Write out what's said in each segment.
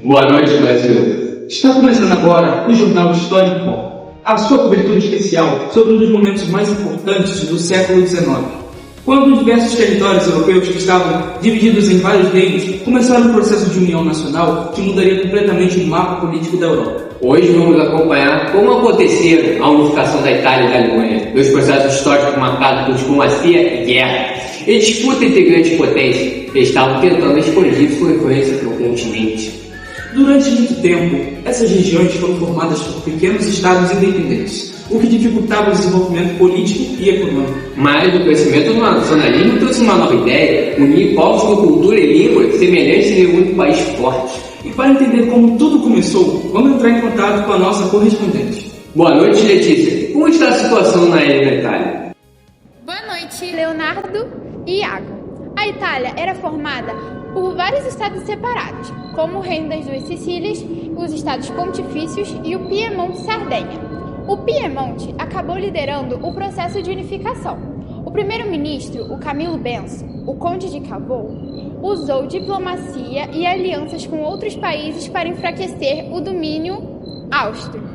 Boa noite, Brasil. Está começando agora o Jornal Histórico Pop, a sua cobertura especial sobre um dos momentos mais importantes do século XIX, quando diversos territórios europeus que estavam divididos em vários reinos começaram um processo de união nacional que mudaria completamente o mapa político da Europa. Hoje vamos acompanhar como aconteceu a unificação da Itália e da Alemanha, dois processos históricos marcados por diplomacia e guerra, e disputa entre grandes potências que estavam tentando expandir sua influência pelo continente. Durante muito tempo, essas regiões foram formadas por pequenos estados independentes, o que dificultava o desenvolvimento político e econômico. Mas o crescimento do nacionalismo trouxe uma nova ideia: unir povos com cultura e língua semelhantes em um único país forte. E para entender como tudo começou, vamos entrar em contato com a nossa correspondente. Boa noite, Letícia. Como está a situação na ilha da Itália? Boa noite, Leonardo e Iago. A Itália era formada por vários estados separados, como o Reino das Duas Sicílias, os estados pontifícios e o Piemonte-Sardenha. O Piemonte acabou liderando o processo de unificação. O primeiro-ministro, o Camilo Benso, o conde de Cavour, usou diplomacia e alianças com outros países para enfraquecer o domínio áustrio.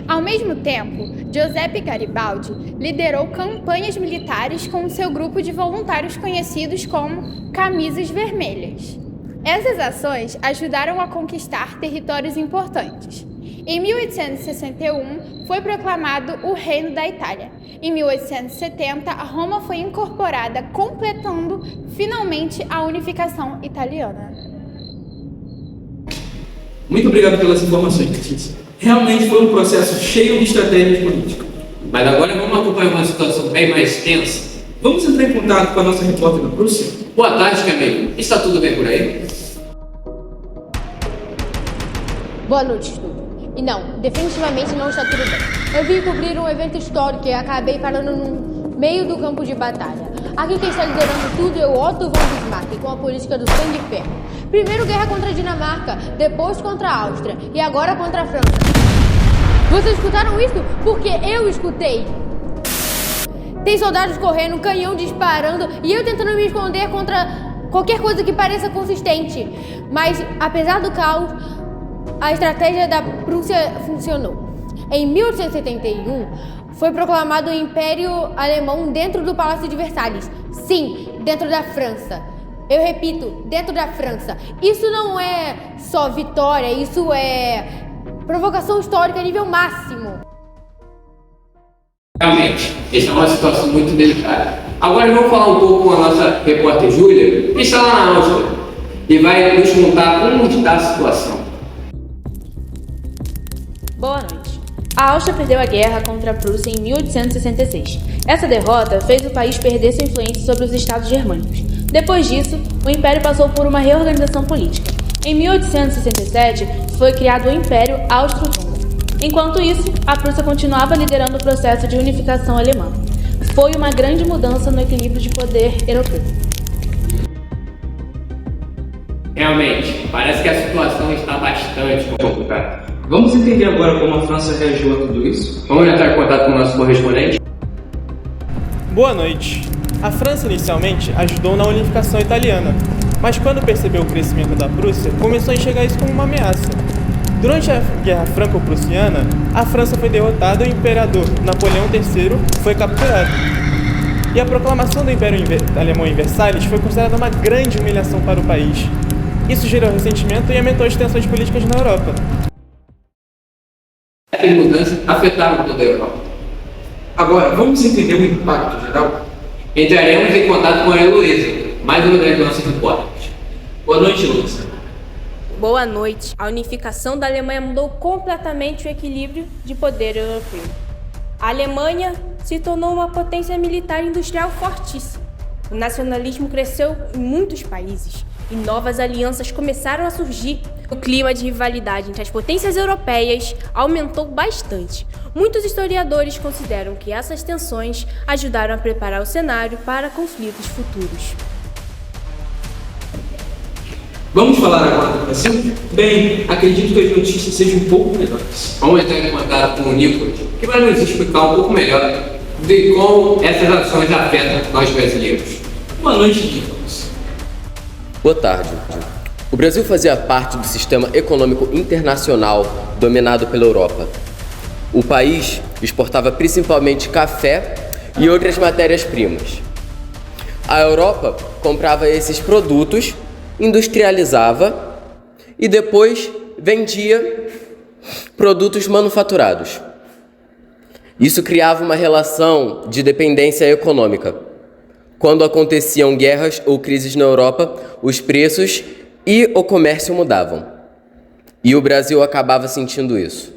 Ao mesmo tempo, Giuseppe Garibaldi liderou campanhas militares com seu grupo de voluntários conhecidos como Camisas Vermelhas. Essas ações ajudaram a conquistar territórios importantes. Em 1861, foi proclamado o Reino da Itália. Em 1870, Roma foi incorporada, completando finalmente a unificação italiana. Muito obrigado pelas informações, Letícia. Realmente foi um processo cheio de estratégias políticas. Mas agora vamos acompanhar uma situação bem mais tensa. Vamos entrar em contato com a nossa repórter da Prússia? Boa tarde, Camilo. Está tudo bem por aí? Boa noite, estúdio. E não, definitivamente não está tudo bem. Eu vim cobrir um evento histórico e acabei parando no meio do campo de batalha. Aqui quem está liderando tudo é o Otto von Bismarck, com a política do sangue e ferro. Primeiro guerra contra a Dinamarca, depois contra a Áustria e agora contra a França. Vocês escutaram isso? Porque eu escutei. Tem soldados correndo, canhão disparando e eu tentando me esconder contra qualquer coisa que pareça consistente. Mas, apesar do caos, a estratégia da Prússia funcionou. Em 1871, foi proclamado o Império Alemão dentro do Palácio de Versalhes. Sim, dentro da França. Eu repito, dentro da França. Isso não é só vitória, isso é provocação histórica a nível máximo. Realmente, essa é uma situação muito delicada. Agora vamos falar um pouco com a nossa repórter Júlia, que está lá na Áustria, e vai nos contar como está a situação. Boa noite. A Áustria perdeu a guerra contra a Prússia em 1866. Essa derrota fez o país perder sua influência sobre os estados germânicos. Depois disso, o Império passou por uma reorganização política. Em 1867, foi criado o Império Austro-Húngaro. Enquanto isso, a Prússia continuava liderando o processo de unificação alemã. Foi uma grande mudança no equilíbrio de poder europeu. Realmente, parece que a situação está bastante complicada. Vamos entender agora como a França reagiu a tudo isso? Vamos entrar em contato com o nosso correspondente? Boa noite. A França inicialmente ajudou na unificação italiana, mas quando percebeu o crescimento da Prússia, começou a enxergar isso como uma ameaça. Durante a Guerra Franco-Prussiana, a França foi derrotada e o imperador Napoleão III foi capturado. E a proclamação do Império Alemão em Versalhes foi considerada uma grande humilhação para o país. Isso gerou ressentimento e aumentou as tensões políticas na Europa. Essas mudanças afetaram toda a Europa. Agora, vamos entender o impacto geral? Entraremos em contato com a Heloísa, mais uma das nossas repórteres. Boa noite, Heloísa. Boa noite. A unificação da Alemanha mudou completamente o equilíbrio de poder europeu. A Alemanha se tornou uma potência militar e industrial fortíssima. O nacionalismo cresceu em muitos países e novas alianças começaram a surgir. O clima de rivalidade entre as potências europeias aumentou bastante. Muitos historiadores consideram que essas tensões ajudaram a preparar o cenário para conflitos futuros. Vamos falar agora do Brasil? Bem, acredito que as notícias sejam um pouco melhores. Vamos entrar em contato com o Nicolas, que vai nos explicar um pouco melhor de como essas ações afetam nós brasileiros. Boa noite, Nicolas. Boa tarde. O Brasil fazia parte do sistema econômico internacional dominado pela Europa. O país exportava principalmente café e outras matérias-primas. A Europa comprava esses produtos, industrializava e depois vendia produtos manufaturados. Isso criava uma relação de dependência econômica. Quando aconteciam guerras ou crises na Europa, os preços e o comércio mudavam. E o Brasil acabava sentindo isso.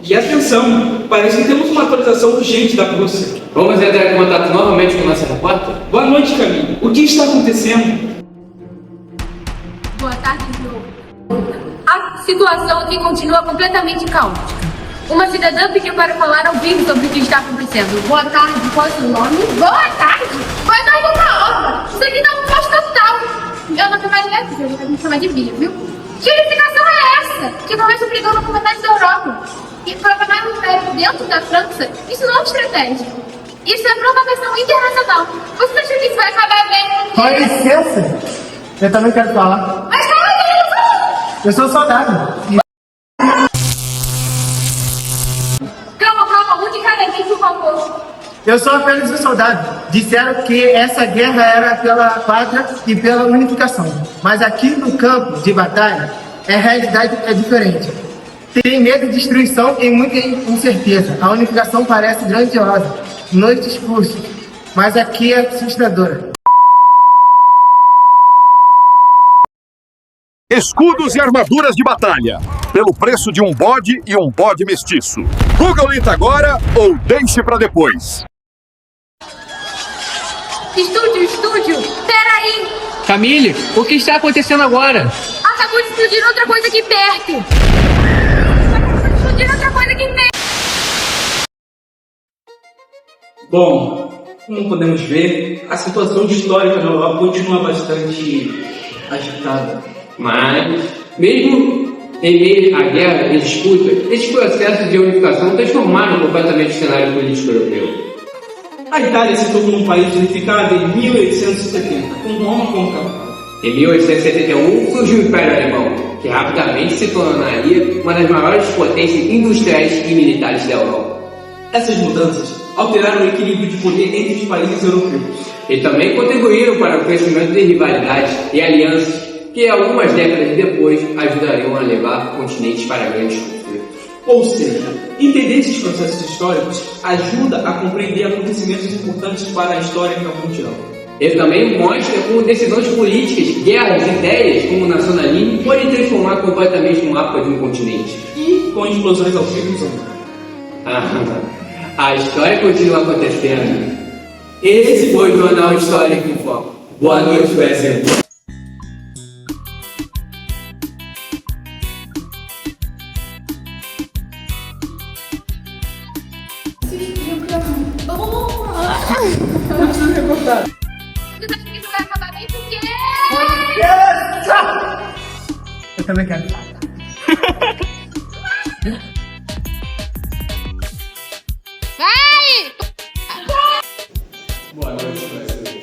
E atenção, parece que temos uma atualização urgente da Prússia. Vamos entrar em contato novamente com o nosso repórter? Boa noite, Camille. O que está acontecendo? Boa tarde, João. A situação aqui continua completamente caótica. Uma cidadã pediu para falar ao vivo sobre o que está acontecendo. Boa tarde, qual é o seu nome? Boa tarde! Boa tarde, uma Isso aqui dá um caos total. Eu não tenho mais medo, eu vou me chamar de Bia, viu? Que unificação é essa? Que começa brigando com metade da Europa. E proclamar um império dentro da França, isso não é uma estratégia. Isso é provocação internacional. Você acha que isso vai acabar bem? Com licença, eu também quero falar. Mas calma aí, Eu sou soldado. Calma, um de cada vez, por favor. Eu sou apenas um soldado. Disseram que essa guerra era pela pátria e pela unificação. Mas aqui no campo de batalha, a realidade é diferente. Tem medo de destruição e muita incerteza. A unificação parece grandiosa, noites curtas, mas aqui é assustadora. Escudos e armaduras de batalha, pelo preço de um bode e um bode mestiço. Google It agora ou deixe para depois. Estúdio, peraí! Camille, o que está acontecendo agora? Acabou de explodir outra coisa aqui perto! Bom, como podemos ver, a situação histórica da Europa continua bastante agitada. Mas, mesmo em meio à guerra e disputa, esses processos de unificação transformaram completamente o cenário político europeu. A Itália se tornou um país unificado em 1870, com Roma como capital. Em 1871 surgiu o Império Alemão, que rapidamente se tornaria uma das maiores potências industriais e militares da Europa. Essas mudanças alteraram o equilíbrio de poder entre os países europeus. E também contribuíram para o crescimento de rivalidades e alianças que algumas décadas depois ajudariam a levar continentes para grandes conflitos. Ou seja, entender esses processos históricos ajuda a compreender acontecimentos importantes para a história mundial. Ele também mostra como decisões políticas, guerras, ideias como o nacionalismo podem transformar completamente o mapa de um continente. E com explosões ao fim A história continua acontecendo. Esse foi o Jornal Histórico em Foco. Boa noite, Brasil. Eu também quero. Vai! Boa noite, Brasil.